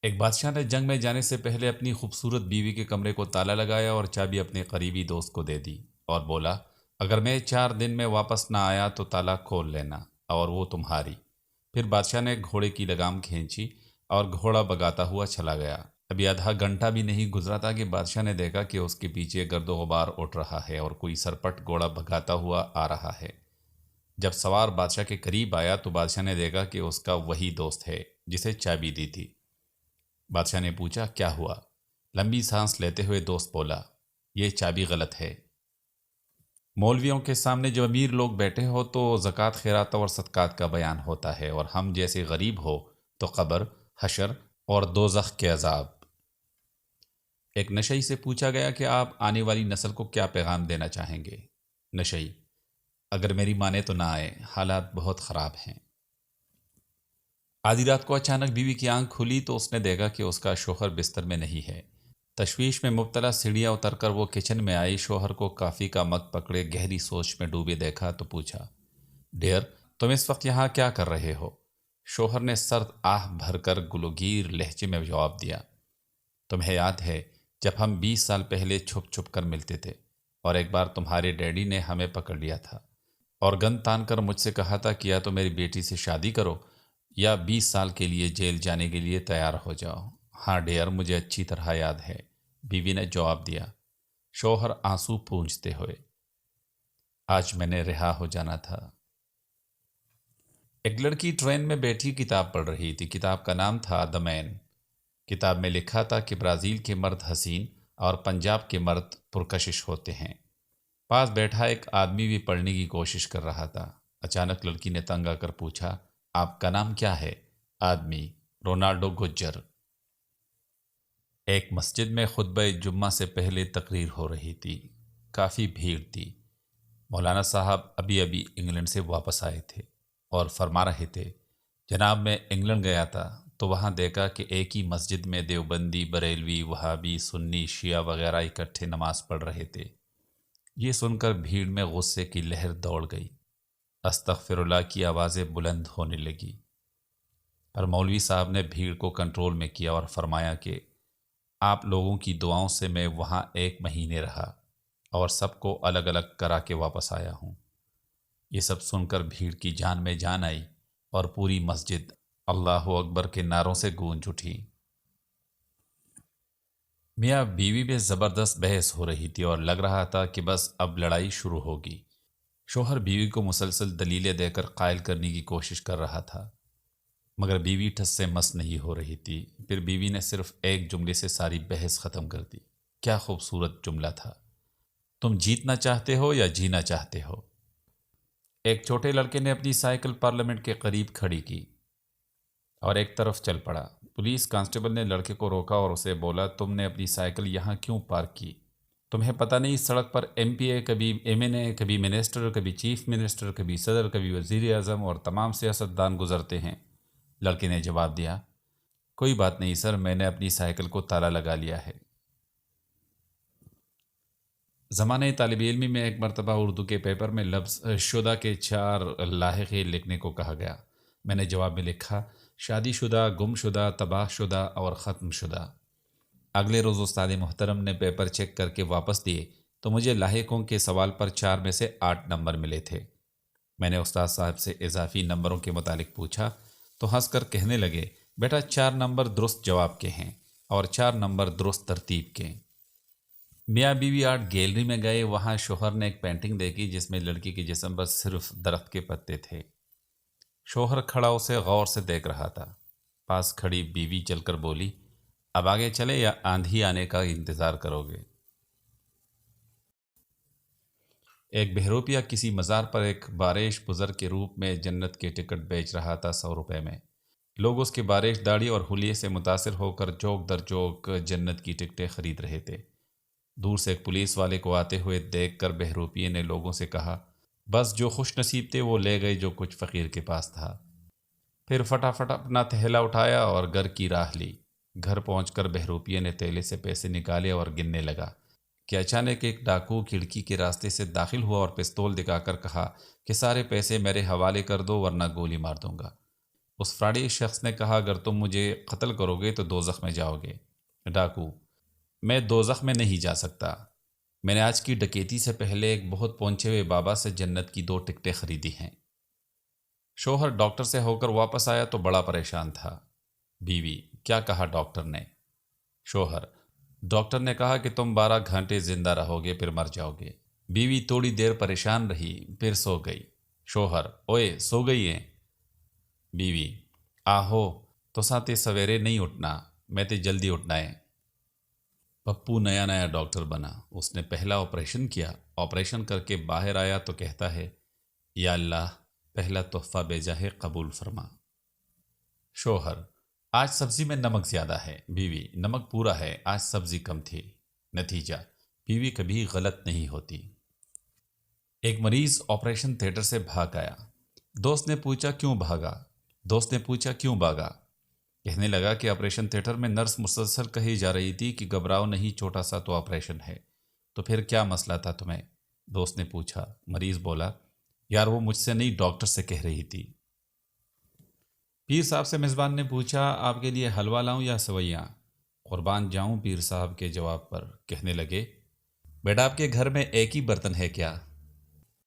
ایک بادشاہ نے جنگ میں جانے سے پہلے اپنی خوبصورت بیوی کے کمرے کو تالا لگایا اور چابی اپنے قریبی دوست کو دے دی اور بولا، اگر میں 4 دن میں واپس نہ آیا تو تالا کھول لینا اور وہ تمہاری۔ پھر بادشاہ نے گھوڑے کی لگام کھینچی اور گھوڑا بگاتا ہوا چلا گیا۔ ابھی آدھا گھنٹہ بھی نہیں گزرا تھا کہ بادشاہ نے دیکھا کہ اس کے پیچھے گرد و غبار اٹھ رہا ہے اور کوئی سرپٹ گھوڑا بھگاتا ہوا آ رہا ہے۔ جب سوار بادشاہ کے قریب آیا تو بادشاہ نے دیکھا کہ اس کا وہی دوست ہے جسے چابی دی تھی۔ بادشاہ نے پوچھا، کیا ہوا؟ لمبی سانس لیتے ہوئے دوست بولا، یہ چابی غلط ہے۔ مولویوں کے سامنے جب امیر لوگ بیٹھے ہو تو زکوٰۃ خیرات اور صدقات کا بیان ہوتا ہے، اور ہم جیسے غریب ہو تو قبر، حشر اور دوزخ کے عذاب۔ ایک نشئی سے پوچھا گیا کہ آپ آنے والی نسل کو کیا پیغام دینا چاہیں گے؟ نشئی: اگر میری مانے تو نہ آئے، حالات بہت خراب ہیں۔ آدھی رات کو اچانک بیوی کی آنکھ کھلی تو اس نے دیکھا کہ اس کا شوہر بستر میں نہیں ہے۔ تشویش میں مبتلا سیڑھیاں اتر کر وہ کچن میں آئی، شوہر کو کافی کا مگ پکڑے گہری سوچ میں ڈوبے دیکھا تو پوچھا، ڈیئر، تم اس وقت یہاں کیا کر رہے ہو؟ شوہر نے سرد آہ بھر کر گلوگیر لہجے میں جواب دیا، تمہیں یاد ہے جب ہم 20 سال پہلے چھپ چھپ کر ملتے تھے اور ایک بار تمہارے ڈیڈی نے ہمیں پکڑ لیا تھا اور گن تان کر مجھ سے کہا تھا کہ یا تو میری بیٹی سے شادی کرو یا 20 سال کے لیے جیل جانے کے لیے تیار ہو جاؤ۔ ہاں ڈیئر، مجھے اچھی طرح یاد ہے، بیوی نے جواب دیا، شوہر آنسو پونجتے ہوئے۔ آج میں نے رہا ہو جانا تھا۔ ایک لڑکی ٹرین میں بیٹھی کتاب پڑھ رہی تھی۔ کتاب کا نام تھا دی مین۔ کتاب میں لکھا تھا کہ برازیل کے مرد حسین اور پنجاب کے مرد پرکشش ہوتے ہیں۔ پاس بیٹھا ایک آدمی بھی پڑھنے کی کوشش کر رہا تھا۔ اچانک لڑکی نے تنگ آ کر پوچھا، آپ کا نام کیا ہے؟ آدمی: رونالڈو گجر۔ ایک مسجد میں خطبہ جمعہ سے پہلے تقریر ہو رہی تھی۔ کافی بھیڑ تھی۔ مولانا صاحب ابھی ابھی انگلینڈ سے واپس آئے تھے اور فرما رہے تھے، جناب میں انگلینڈ گیا تھا تو وہاں دیکھا کہ ایک ہی مسجد میں دیوبندی، بریلوی، وہابی، سنی، شیعہ وغیرہ اکٹھے نماز پڑھ رہے تھے۔ یہ سن کر بھیڑ میں غصے کی لہر دوڑ گئی۔ استغفر اللہ کی آوازیں بلند ہونے لگی، پر مولوی صاحب نے بھیڑ کو کنٹرول میں کیا اور فرمایا کہ آپ لوگوں کی دعاؤں سے میں وہاں 1 مہینے رہا اور سب کو الگ الگ کرا کے واپس آیا ہوں۔ یہ سب سن کر بھیڑ کی جان میں جان آئی اور پوری مسجد اللہ اکبر کے نعروں سے گونج اٹھی۔ میاں بیوی میں زبردست بحث ہو رہی تھی اور لگ رہا تھا کہ بس اب لڑائی شروع ہوگی۔ شوہر بیوی کو مسلسل دلیلیں دے کر قائل کرنے کی کوشش کر رہا تھا، مگر بیوی ٹھس سے مس نہیں ہو رہی تھی۔ پھر بیوی نے صرف ایک جملے سے ساری بحث ختم کر دی۔ کیا خوبصورت جملہ تھا! تم جیتنا چاہتے ہو یا جینا چاہتے ہو؟ ایک چھوٹے لڑکے نے اپنی سائیکل پارلیمنٹ کے قریب کھڑی کی اور ایک طرف چل پڑا۔ پولیس کانسٹیبل نے لڑکے کو روکا اور اسے بولا، تم نے اپنی سائیکل یہاں کیوں پارک کی؟ تمہیں پتہ نہیں اس سڑک پر ایم پی اے، کبھی ایم این اے، کبھی منسٹر، کبھی چیف منسٹر، کبھی صدر، کبھی وزیر اعظم اور تمام سیاستدان گزرتے ہیں؟ لڑکے نے جواب دیا، کوئی بات نہیں سر، میں نے اپنی سائیکل کو تالا لگا لیا ہے۔ زمانہ طالب علمی میں ایک مرتبہ اردو کے پیپر میں لفظ شدہ کے 4 لاحقے لکھنے کو کہا گیا۔ میں نے جواب میں لکھا، شادی شدہ، گم شدہ، تباہ شدہ اور ختم شدہ۔ اگلے روز استاد محترم نے پیپر چیک کر کے واپس دیے تو مجھے لاحقوں کے سوال پر 4 میں سے 8 نمبر ملے تھے۔ میں نے استاد صاحب سے اضافی نمبروں کے متعلق پوچھا تو ہنس کر کہنے لگے، بیٹا 4 نمبر درست جواب کے ہیں اور 4 نمبر درست ترتیب کے۔ میاں بیوی آرٹ گیلری میں گئے۔ وہاں شوہر نے ایک پینٹنگ دیکھی جس میں لڑکی کے جسم پر صرف درخت کے پتے تھے۔ شوہر کھڑا اسے غور سے دیکھ رہا تھا۔ پاس کھڑی بیوی چل کر بولی، اب آگے چلے یا آندھی آنے کا انتظار کرو گے؟ ایک بہروپیہ کسی مزار پر ایک بارش بزرگ کے روپ میں جنت کے ٹکٹ بیچ رہا تھا 100 روپے میں۔ لوگ اس کی بارش داڑھی اور حلیے سے متاثر ہو کر چوک در چوک جنت کی ٹکٹیں خرید رہے تھے۔ دور سے ایک پولیس والے کو آتے ہوئے دیکھ کر بہروپیے نے لوگوں سے کہا، بس جو خوش نصیب تھے وہ لے گئے جو کچھ فقیر کے پاس تھا۔ پھر فٹافٹ اپنا تھیلا اٹھایا اور گھر کی راہ لی۔ گھر پہنچ کر بہروپیے نے تھیلے سے پیسے نکالے اور گننے لگا کہ اچانک ایک ڈاکو کھڑکی کے راستے سے داخل ہوا اور پستول دکھا کر کہا کہ سارے پیسے میرے حوالے کر دو ورنہ گولی مار دوں گا۔ اس فراڈی شخص نے کہا اگر تم مجھے قتل کرو گے تو دوزخ میں جاؤ گے۔ ڈاکو: میں دوزخ میں نہیں جا سکتا، میں نے آج کی ڈکیتی سے پہلے ایک بہت پہنچے ہوئے بابا سے جنت کی 2 ٹکٹیں خریدی ہیں۔ شوہر ڈاکٹر سے ہو کر واپس آیا تو بڑا پریشان تھا۔ بیوی: کیا کہا ڈاکٹر نے؟ شوہر: ڈاکٹر نے کہا کہ تم 12 گھنٹے زندہ رہو گے پھر مر جاؤ گے۔ بیوی تھوڑی دیر پریشان رہی پھر سو گئی۔ شوہر: اوئے سو گئی ہیں؟ بیوی: آہو تو ساتے سویرے نہیں اٹھنا، میں تے جلدی اٹھنا ہے۔ پپو نیا نیا ڈاکٹر بنا، اس نے پہلا آپریشن کیا۔ آپریشن کر کے باہر آیا تو کہتا ہے یا اللہ پہلا تحفہ بھیجا ہے قبول فرما۔ شوہر: آج سبزی میں نمک زیادہ ہے۔ بیوی: نمک پورا ہے، آج سبزی کم تھی۔ نتیجہ: بیوی کبھی غلط نہیں ہوتی۔ ایک مریض آپریشن تھیٹر سے بھاگ آیا۔ دوست نے پوچھا کیوں بھاگا؟ کہنے لگا کہ آپریشن تھیٹر میں نرس مسلسل کہی جا رہی تھی کہ گھبراؤ نہیں، چھوٹا سا تو آپریشن ہے۔ تو پھر کیا مسئلہ تھا تمہیں؟ دوست نے پوچھا۔ مریض بولا یار وہ مجھ سے نہیں ڈاکٹر سے کہہ رہی تھی۔ پیر صاحب سے میزبان نے پوچھا آپ کے لیے حلوہ لاؤں یا سوئیاں؟ قربان جاؤں پیر صاحب کے جواب پر۔ کہنے لگے بیٹا آپ کے گھر میں ایک ہی برتن ہے کیا؟